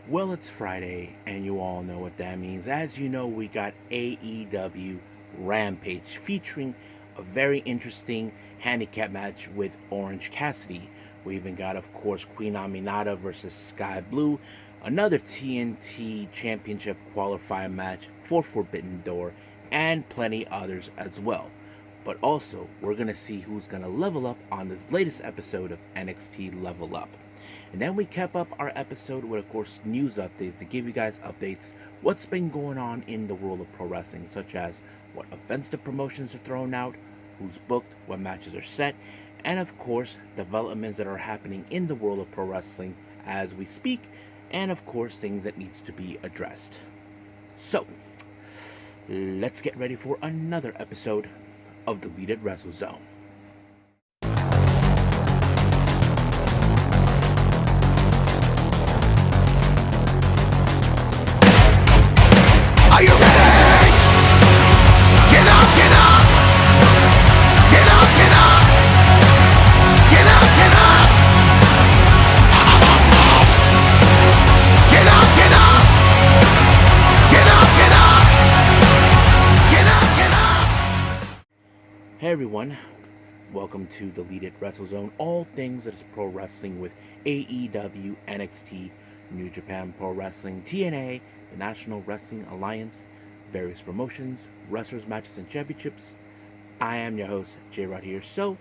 Well, it's Friday, and you all know what that means. As you know, we got AEW Rampage featuring a very interesting handicap match with Orange Cassidy. We even got, of course, Queen Aminata versus Sky Blue, another TNT Championship qualifier match for Forbidden Door, and plenty others as well. But also, we're going to see who's going to level up on this latest episode of NXT Level Up. And then we kept up our episode with, of course, news updates to give you guys updates what's been going on in the world of pro wrestling, such as what events the promotions are throwing out, who's booked, what matches are set, and of course, developments that are happening in the world of pro wrestling as we speak, and of course, things that needs to be addressed. So, let's get ready for another episode of Deleted Wrestle Zone. Are you ready? Get up, get up! Get up, get up! Get up, get up! Get up, get up! Get up, get up! Get up, get up! Hey everyone, welcome to Deleted Wrestle Zone, all things that is pro wrestling with AEW, NXT, New Japan Pro Wrestling, TNA, the National Wrestling Alliance, various promotions, wrestlers, matches, and championships. I am your host, J-Rod here. So,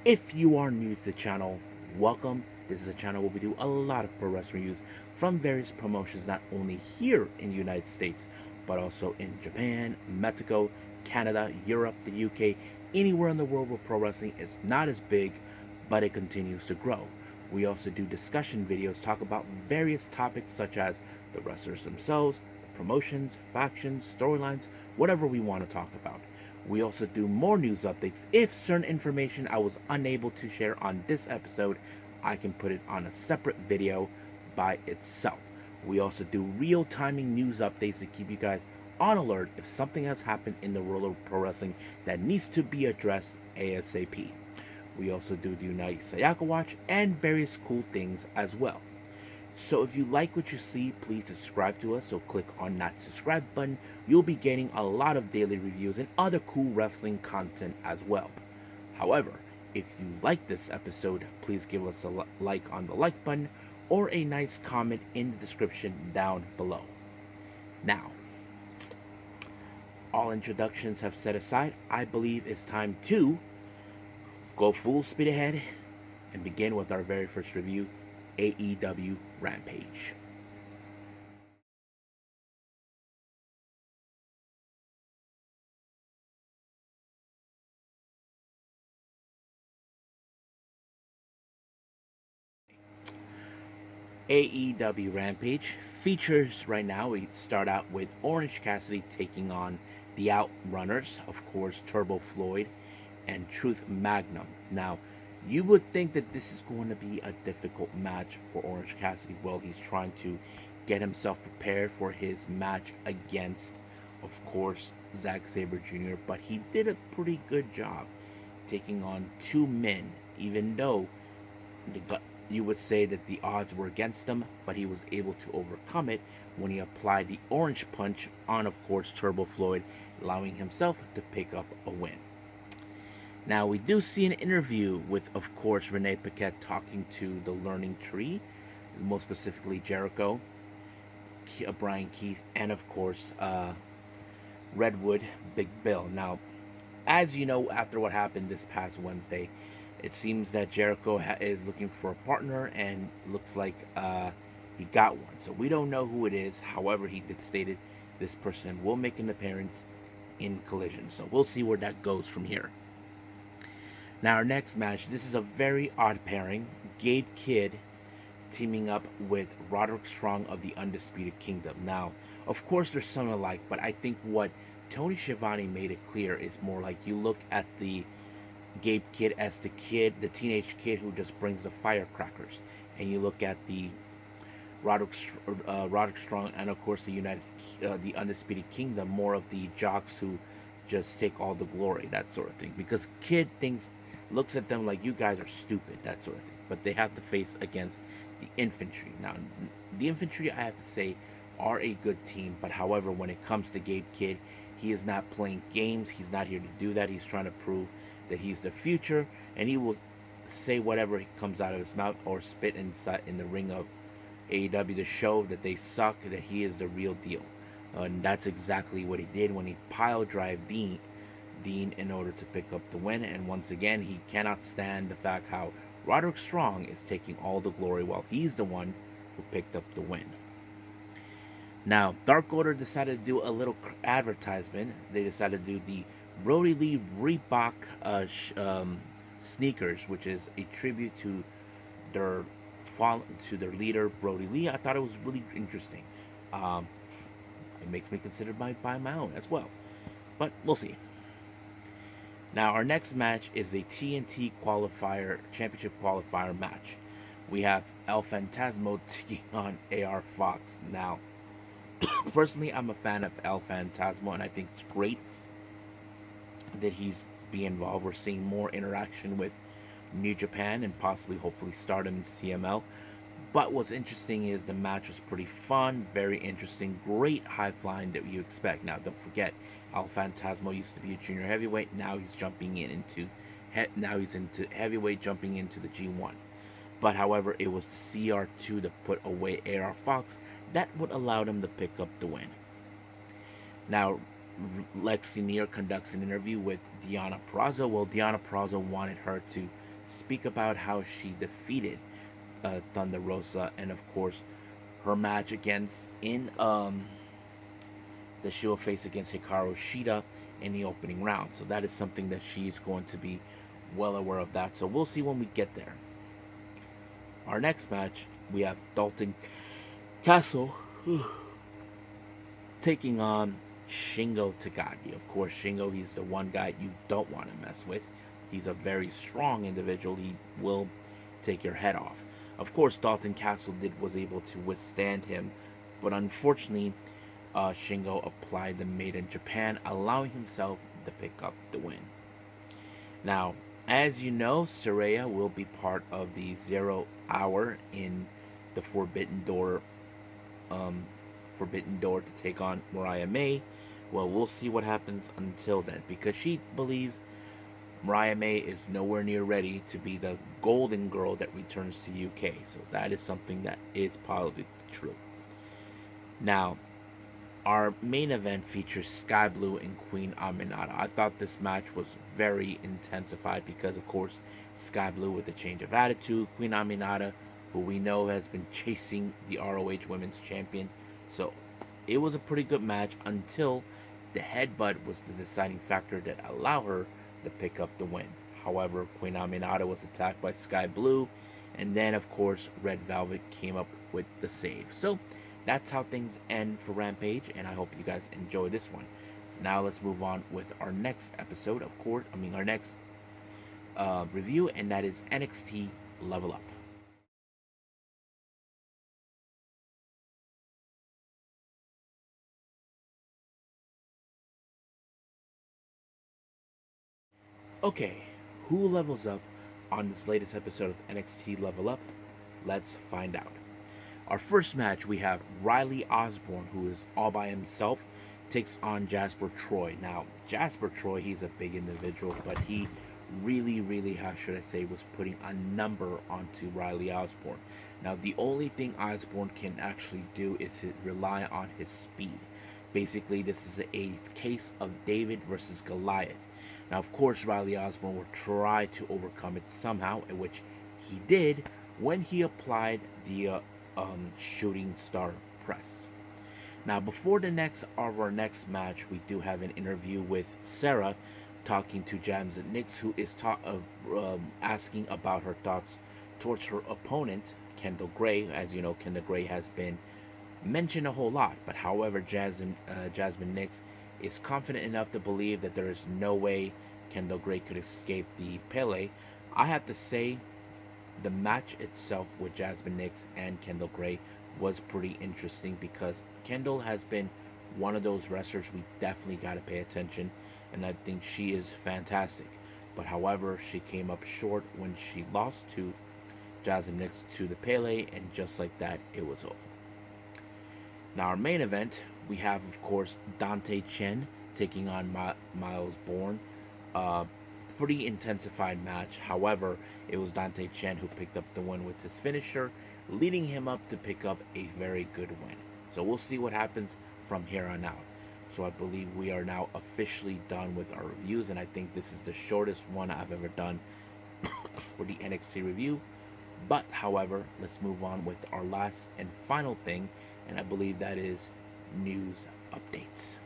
if you are new to the channel, welcome. This is a channel where we do a lot of pro wrestling reviews from various promotions, not only here in the United States, but also in Japan, Mexico, Canada, Europe, the UK, anywhere in the world where pro wrestling is not as big, but it continues to grow. We also do discussion videos, talk about various topics such as the wrestlers themselves, the promotions, factions, storylines, whatever we want to talk about. We also do more news updates. If certain information I was unable to share on this episode, I can put it on a separate video by itself. We also do real-timing news updates to keep you guys on alert if something has happened in the world of pro wrestling that needs to be addressed ASAP. We also do the United Sayaka Watch and various cool things as well. So if you like what you see, please subscribe to us. So click on that subscribe button. You'll be getting a lot of daily reviews and other cool wrestling content as well. However, if you like this episode, please give us a like on the like button or a nice comment in the description down below. Now, all introductions have set aside, I believe it's time to go full speed ahead and begin with our very first review, AEW Rampage. AEW Rampage features right now, we start out with Orange Cassidy taking on the Outrunners, of course, Turbo Floyd and Truth Magnum. Now, you would think that this is going to be a difficult match for Orange Cassidy. Well, he's trying to get himself prepared for his match against, of course, Zack Sabre Jr., but he did a pretty good job taking on two men, even though you would say that the odds were against him, but he was able to overcome it when he applied the orange punch on, of course, Turbo Floyd, allowing himself to pick up a win. Now, we do see an interview with, of course, Renee Paquette talking to the Learning Tree, more specifically Jericho, Brian Keith, and, of course, Redwood Big Bill. Now, as you know, after what happened this past Wednesday, it seems that Jericho is looking for a partner, and looks like he got one. So we don't know who it is. However, he did stated this person will make an appearance in Collision. So we'll see where that goes from here. Now, our next match, this is a very odd pairing. Gabe Kidd teaming up with Roderick Strong of the Undisputed Kingdom. Now, of course, there's some alike, but I think what Tony Schiavone made it clear is more like you look at the Gabe Kidd as the teenage kid who just brings the firecrackers, and you look at the Roderick Strong and, of course, the Undisputed Kingdom, more of the jocks who just take all the glory, that sort of thing. Because Kidd looks at them like, you guys are stupid, that sort of thing. but they have to face against the Infantry. Now, the Infantry, I have to say, are a good team, but however, when it comes to Gabe Kidd, he is not playing games. He's not here to do that. He's trying to prove that he's the future, and he will say whatever comes out of his mouth or spit inside in the ring of AEW to show that they suck, that he is the real deal. And that's exactly what he did when he pile drive Dean in order to pick up the win. And once again, he cannot stand the fact how Roderick Strong is taking all the glory while he's the one who picked up the win. Now, Dark Order decided to do a little advertisement. They decided to do the Brody Lee Reebok sneakers, which is a tribute to their leader Brody Lee. I thought it was really interesting. It makes me consider buy my own as well, but we'll see. Now, our next match is a TNT championship qualifier match. We have El Phantasmo taking on AR Fox. Now, personally, I'm a fan of El Phantasmo, and I think it's great that he's being involved. We're seeing more interaction with New Japan and possibly, hopefully, Stardom and CML. But what's interesting is the match was pretty fun, very interesting, great high flying that you expect. Now, don't forget, El Phantasmo used to be a junior heavyweight. Now he's jumping into heavyweight, jumping into the G1. But however, it was the CR2 that put away AR Fox that would allow them to pick up the win. Now, Lexi Neer conducts an interview with Deonna Purrazzo. Well, Deonna Purrazzo wanted her to speak about how she defeated Thunder Rosa, and of course her match against that she will face against Hikaru Shida in the opening round. So that is something that she's going to be well aware of that. So we'll see when we get there. Our next match, we have Dalton Castle taking on Shingo Takagi. Of course, Shingo, he's the one guy you don't want to mess with. He's a very strong individual. He will take your head off. Of course, Dalton Castle was able to withstand him, but unfortunately, Shingo applied the Made in Japan, allowing himself to pick up the win. Now, as you know, Saraya will be part of the 0 Hour in the Forbidden Door to take on Mariah May. Well, we'll see what happens until then, because she believes Mariah May is nowhere near ready to be the golden girl that returns to UK. So that is something that is probably true. Now, our main event features Sky Blue and Queen Aminata. I thought this match was very intensified because, of course, Sky Blue with a change of attitude, Queen Aminata, who we know has been chasing the ROH Women's Champion. So it was a pretty good match until the headbutt was the deciding factor that allowed her to pick up the win. However, Queen Aminata was attacked by Sky Blue, and then, of course, Red Velvet came up with the save. So that's how things end for Rampage, and I hope you guys enjoy this one. Now let's move on with our next episode, our next review, and that is NXT Level Up. Okay, who levels up on this latest episode of NXT Level Up? Let's find out. Our first match, we have Riley Osborne, who is all by himself, takes on Jasper Troy. Now, Jasper Troy, he's a big individual, but he really, how should I say, was putting a number onto Riley Osborne. Now, the only thing Osborne can actually do is rely on his speed. Basically, this is a case of David versus Goliath. Now, of course, Riley Osborne will try to overcome it somehow, in which he did when he applied the shooting star press. Now, before our next match, we do have an interview with Sarah talking to Jamzat Nix, who is asking about her thoughts towards her opponent, Kendall Gray. As you know, Kendall Gray has been mentioned a whole lot, but however, Jasmine Nix is confident enough to believe that there is no way Kendall Gray could escape the Pele. I have to say, the match itself with Jasmine Nix and Kendall Gray was pretty interesting because Kendall has been one of those wrestlers we definitely got to pay attention, and I think she is fantastic. But however, she came up short when she lost to jabs him next to the Pele, and just like that, it was over. Now, our main event, we have, of course, Dante Chen taking on Miles Bourne. Pretty intensified match. However, it was Dante Chen who picked up the win with his finisher, leading him up to pick up a very good win. So we'll see what happens from here on out. So I believe we are now officially done with our reviews, and I think this is the shortest one I've ever done for the NXT review. But however, let's move on with our last and final thing, and I believe that is news updates.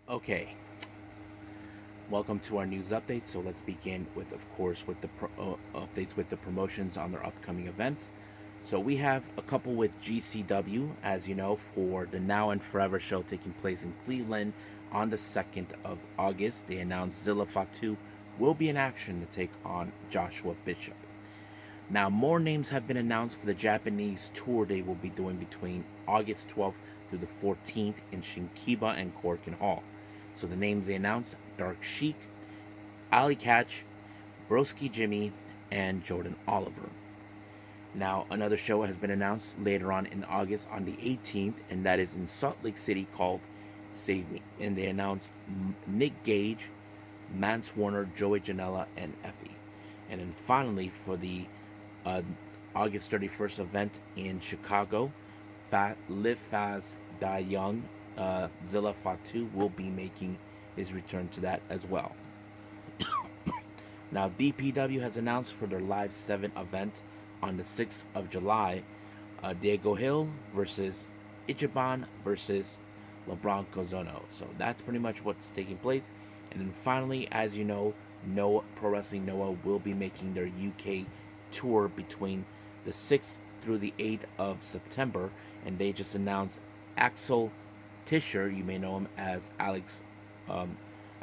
Okay, welcome to our news update. So let's begin with, of course, with the updates with the promotions on their upcoming events. So we have a couple with GCW, as you know, for the Now and Forever show taking place in Cleveland on the 2nd of August. They announced Zilla Fatu will be in action to take on Joshua Bishop. Now, more names have been announced for the Japanese tour they will be doing between August 12th through the 14th in Shinkiba and Korakuen Hall. So the names they announced: Dark Sheik, Ali Catch, Broski Jimmy, and Jordan Oliver. Now, another show has been announced later on in August on the 18th, and that is in Salt Lake City, called Save Me. And they announced Nick Gage, Mance Warner, Joey Janela, and Effie. And then finally, for the August 31st event in Chicago, Live Fast, Die Young, Zilla Fatu will be making his return to that as well. Now, DPW has announced for their Live 7 event on the 6th of July, Diego Hill versus Ichiban versus LeBron Cozono. So that's pretty much what's taking place. And then finally, as you know, NOAH, Pro Wrestling NOAH will be making their UK tour between the 6th through the 8th of September. And they just announced Axel Tischer, you may know him as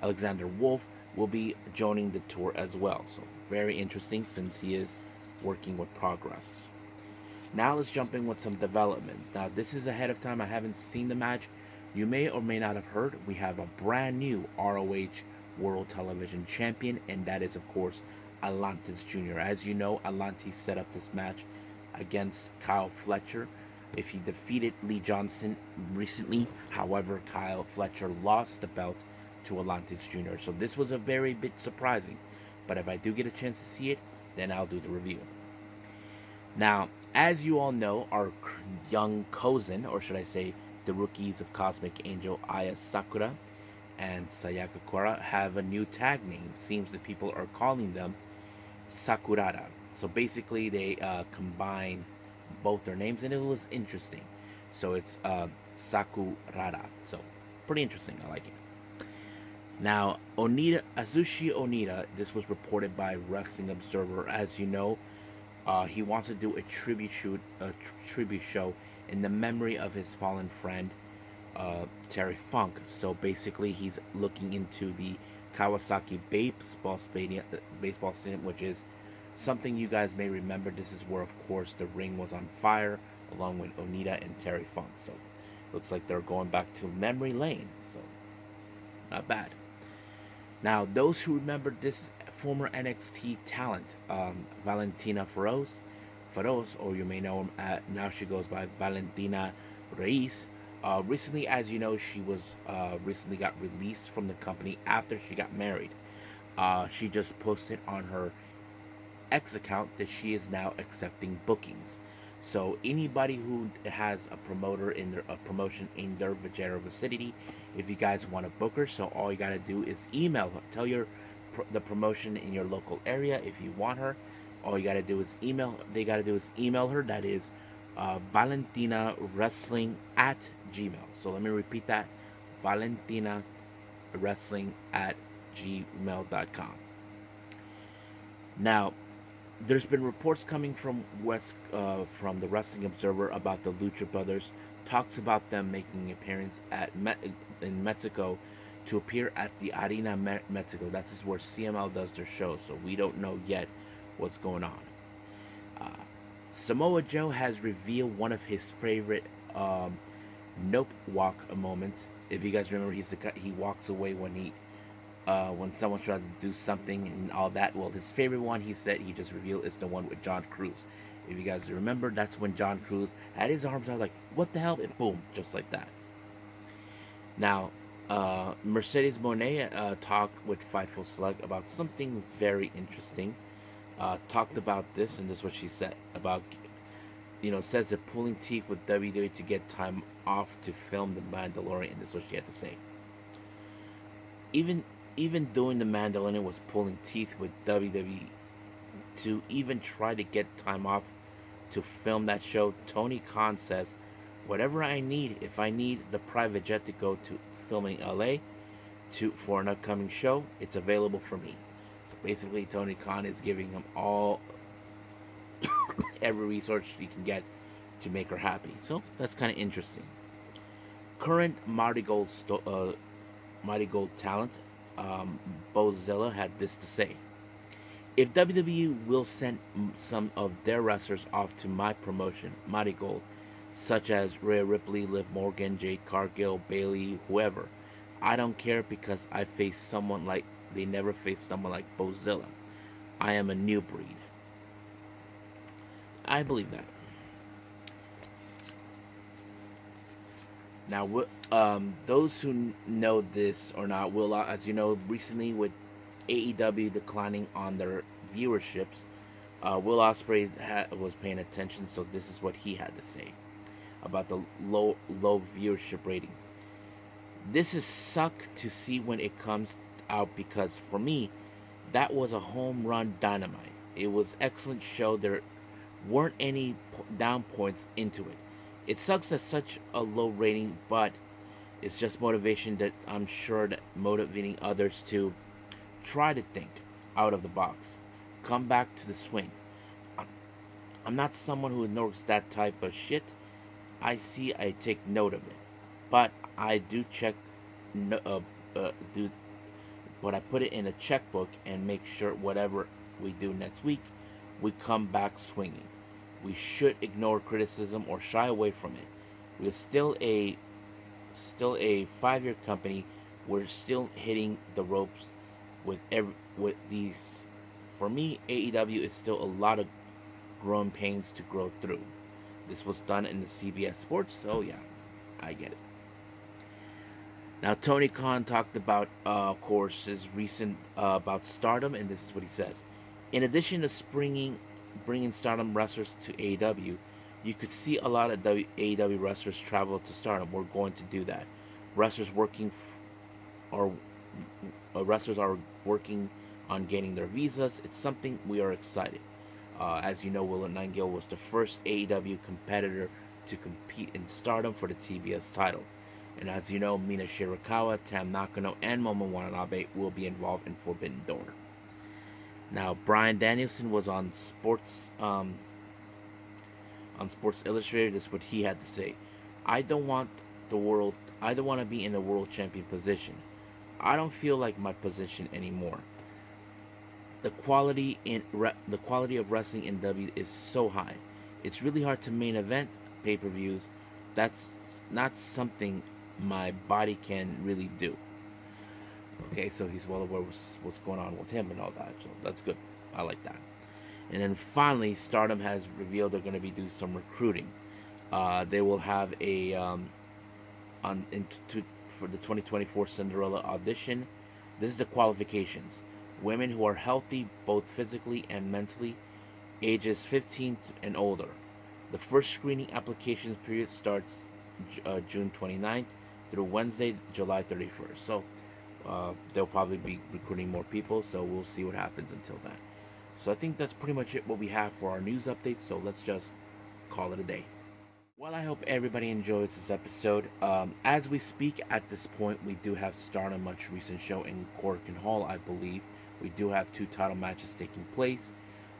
Alexander Wolf, will be joining the tour as well. So very interesting, since he is working with Progress. Now let's jump in with some developments. Now, this is ahead of time. I haven't seen the match. You may or may not have heard, we have a brand new ROH World Television Champion, and that is, of course, Atlantis Jr. As you know, Atlantis set up this match against Kyle Fletcher if he defeated Lee Johnson recently. However, Kyle Fletcher lost the belt to Atlantis Jr. So this was a very bit surprising. But if I do get a chance to see it, then I'll do the review. Now, as you all know, our young cousin, or should I say the rookies of Cosmic Angel, Aya Sakura and Sayaka Kora, have a new tag name. It seems that people are calling them Sakurada. So basically they combine both their names, and it was interesting. So it's Sakurada. So pretty interesting. I like it. Now, Atsushi Onita, this was reported by Wrestling Observer. As you know, he wants to do a tribute show in the memory of his fallen friend, Terry Funk. So basically, he's looking into the Kawasaki baseball stadium, which is something you guys may remember. This is where, of course, the ring was on fire, along with Onita and Terry Funk. So looks like they're going back to memory lane. So not bad. Now, those who remember this former NXT talent, Valentina Feroz, or you may know him now she goes by Valentina Reis. Recently, as you know, she was recently got released from the company after she got married. She just posted on her X account that she is now accepting bookings. So anybody who has a promotion in their Vajera vicinity, if you guys want to book her, so all you gotta do is email her. Tell the promotion in your local area if you want her. All you gotta do is email. They gotta do is email her. That is Valentina Wrestling at Gmail. So let me repeat that: Valentina Wrestling at gmail.com. Now, there's been reports coming from from the Wrestling Observer about the Lucha Brothers. Talks about them making an appearance in Mexico to appear at the Arena Mexico. That's just where CML does their show, so we don't know yet what's going on. Uh, Samoa Joe has revealed one of his favorite nope walk moments. If you guys remember, he walks away when someone tries to do something and all that. Well, his favorite one, he said, he just revealed, is the one with John Cruz. If you guys remember, that's when John Cruz had his arms out like, what the hell? And boom, just like that. Now, Mercedes Monet talked with Fightful Slug about something very interesting. Talked about this, and this is what she said about, says they're pulling teeth with WWE to get time off to film The Mandalorian. This is what she had to say. Even doing The Mandalorian was pulling teeth with WWE to even try to get time off to film that show. Tony Khan says, whatever I need, if I need the private jet to go to filming LA for an upcoming show, it's available for me. So basically, Tony Khan is giving him every resource he can get to make her happy. So that's kind of interesting. Current Mighty Gold talent, Bozilla, had this to say: if WWE will send some of their wrestlers off to my promotion, Mighty Gold, such as Rhea Ripley, Liv Morgan, Jade Cargill, Bayley, whoever, I don't care, because they never faced someone like Bozilla. I am a new breed. I believe that. Now, those who know this or not will, as you know, recently with AEW declining on their viewerships, Will Ospreay was paying attention, so this is what he had to say about the low viewership rating. This is suck to see when it comes out, because for me, that was a home run dynamite. It was excellent show. There weren't any down points into it. It sucks that such a low rating, but it's just motivation that I'm sure that motivating others to try to think out of the box, come back to the swing. I'm not someone who ignores that type of shit. I take note of it, but I do check, but I put it in a checkbook and make sure whatever we do next week, we come back swinging. We should ignore criticism or shy away from it. We're still a 5-year company. We're still hitting the ropes with these. For me, AEW is still a lot of growing pains to grow through. This was done in the CBS Sports, so yeah, I get it. Now, Tony Khan talked about, of course, his recent about Stardom, and this is what he says: in addition to bringing Stardom wrestlers to AEW, you could see a lot of AEW wrestlers travel to Stardom. We're going to do that. Wrestlers are working on getting their visas. It's something we are excited. As you know, Will Nightingale was the first AEW competitor to compete in Stardom for the TBS title. And as you know, Mina Shirakawa, Tam Nakano, and Momo Watanabe will be involved in Forbidden Door. Now, Bryan Danielson was on Sports Illustrated. This is what he had to say: I don't want to be in the world champion position. I don't feel like my position anymore. The quality of wrestling in W is so high. It's really hard to main event pay-per-views. That's not something my body can really do. Okay, so he's well aware what's going on with him and all that. So that's good. I like that. And then finally, Stardom has revealed they're going to be doing some recruiting. They will have a for the 2024 Cinderella audition. This is the qualifications: women who are healthy both physically and mentally, ages 15 and older. The first screening applications period starts June 29th through Wednesday, July 31st. So they'll probably be recruiting more people, so we'll see what happens until then. So I think that's pretty much it what we have for our news update, so let's just call it a day. Well, I hope everybody enjoys this episode. As we speak at this point, we do have Stardom much recent show in Korakuen Hall, I believe. We do have 2 title matches taking place.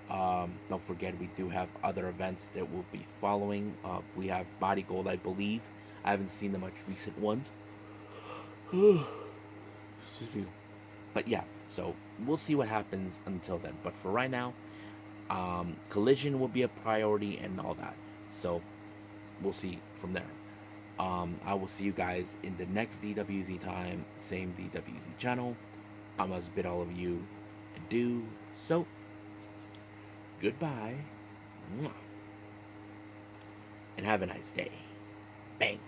Don't forget, we do have other events that will be following. We have Body Gold, I believe. I haven't seen the much recent ones. Excuse me. But yeah, so we'll see what happens until then. But for right now, Collision will be a priority and all that. So we'll see from there. I will see you guys in the next DWZ time, same DWZ channel. I must bid all of you adieu. So, goodbye. And have a nice day. Bang.